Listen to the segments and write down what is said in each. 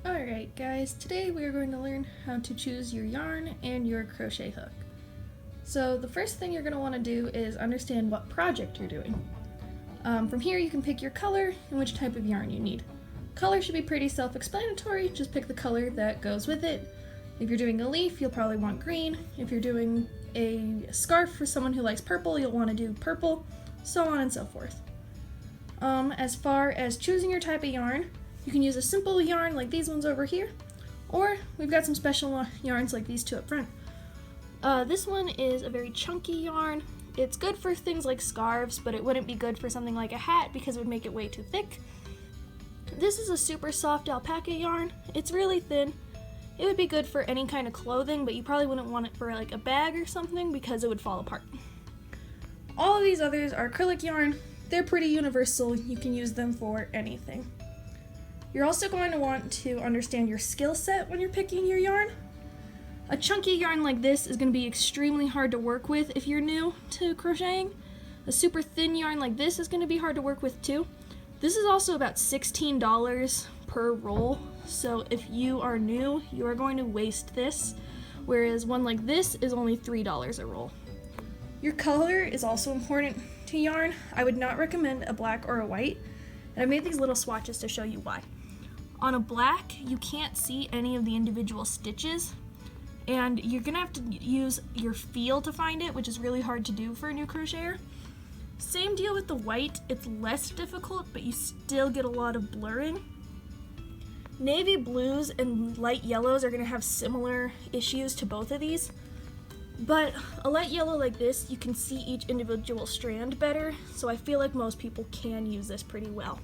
Alright guys, today we are going to learn how to choose your yarn and your crochet hook. So the first thing you're going to want to do is understand what project you're doing. From here you can pick your color and which type of yarn you need. Color should be pretty self-explanatory, just pick the color that goes with it. If you're doing a leaf, you'll probably want green. If you're doing a scarf for someone who likes purple, you'll want to do purple, so on and so forth. As far as choosing your type of yarn, you can use a simple yarn like these ones over here, or we've got some special yarns like these two up front. This one is a very chunky yarn. It's good for things like scarves, but it wouldn't be good for something like a hat because it would make it way too thick. This is a super soft alpaca yarn. It's really thin. It would be good for any kind of clothing, but you probably wouldn't want it for like a bag or something because it would fall apart. All of these others are acrylic yarn. They're pretty universal. You can use them for anything. You're also going to want to understand your skill set when you're picking your yarn. A chunky yarn like this is going to be extremely hard to work with if you're new to crocheting. A super thin yarn like this is going to be hard to work with too. This is also about $16 per roll, so if you are new, you are going to waste this, whereas one like this is only $3 a roll. Your color is also important to yarn. I would not recommend a black or a white, and I made these little swatches to show you why. On a black, you can't see any of the individual stitches, and you're gonna have to use your feel to find it, which is really hard to do for a new crocheter. Same deal with the white, it's less difficult, but you still get a lot of blurring. Navy blues and light yellows are gonna have similar issues to both of these, but a light yellow like this, you can see each individual strand better, so I feel like most people can use this pretty well.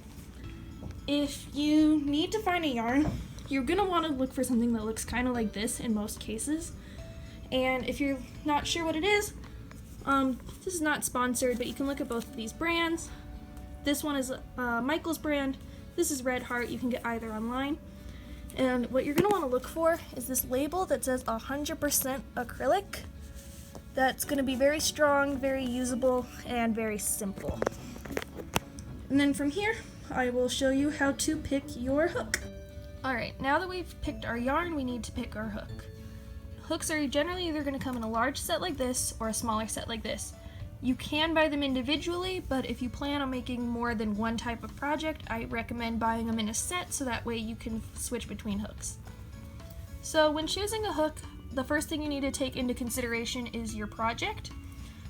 If you need to find a yarn, you're going to want to look for something that looks kind of like this in most cases. And if you're not sure what it is, this is not sponsored, but you can look at both of these brands. This one is Michael's brand. This is Red Heart. You can get either online. And what you're going to want to look for is this label that says 100% acrylic. That's going to be very strong, very usable, and very simple. And then from here, I will show you how to pick your hook. Alright, now that we've picked our yarn, we need to pick our hook. Hooks are generally either going to come in a large set like this or a smaller set like this. You can buy them individually, but if you plan on making more than one type of project, I recommend buying them in a set so that way you can switch between hooks. So when choosing a hook, the first thing you need to take into consideration is your project.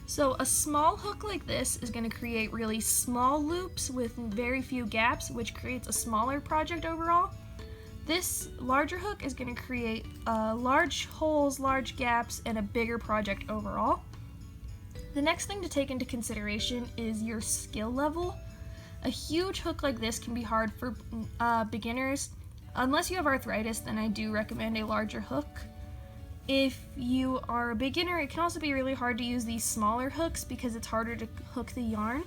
So a small hook like this is going to create really small loops with very few gaps, which creates a smaller project overall. This larger hook is going to create large holes, large gaps, and a bigger project overall. The next thing to take into consideration is your skill level. A huge hook like this can be hard for beginners. Unless you have arthritis, then I do recommend a larger hook. If you are a beginner, it can also be really hard to use these smaller hooks because it's harder to hook the yarn.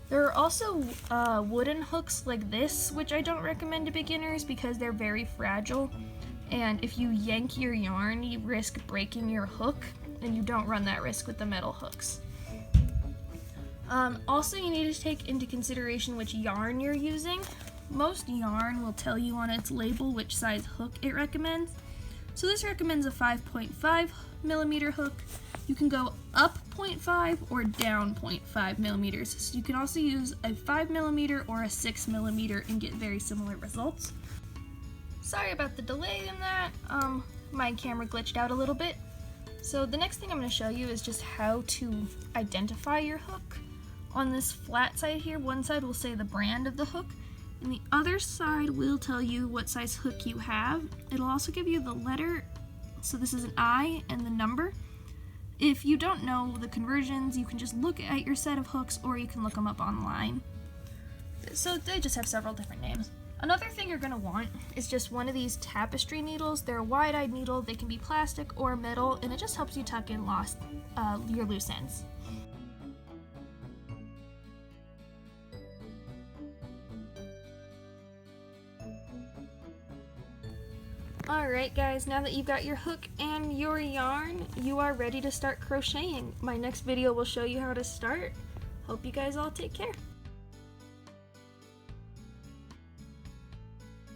There are also wooden hooks like this, which I don't recommend to beginners because they're very fragile. And if you yank your yarn, you risk breaking your hook, and you don't run that risk with the metal hooks. Also, you need to take into consideration which yarn you're using. Most yarn will tell you on its label which size hook it recommends. So this recommends a 5.5 millimeter hook. You can go up 0.5 or down 0.5 millimeters. So you can also use a 5 millimeter or a 6 millimeter and get very similar results. Sorry about the delay in that. My camera glitched out a little bit. So the next thing I'm going to show you is just how to identify your hook. On this flat side here, one side will say the brand of the hook, and the other side will tell you what size hook you have. It'll also give you the letter, so this is an I, and the number. If you don't know the conversions, you can just look at your set of hooks, or you can look them up online. So they just have several different names. Another thing you're going to want is just one of these tapestry needles. They're a wide-eyed needle. They can be plastic or metal, and it just helps you tuck in your loose ends. Alright guys, now that you've got your hook and your yarn, you are ready to start crocheting. My next video will show you how to start. Hope you guys all take care.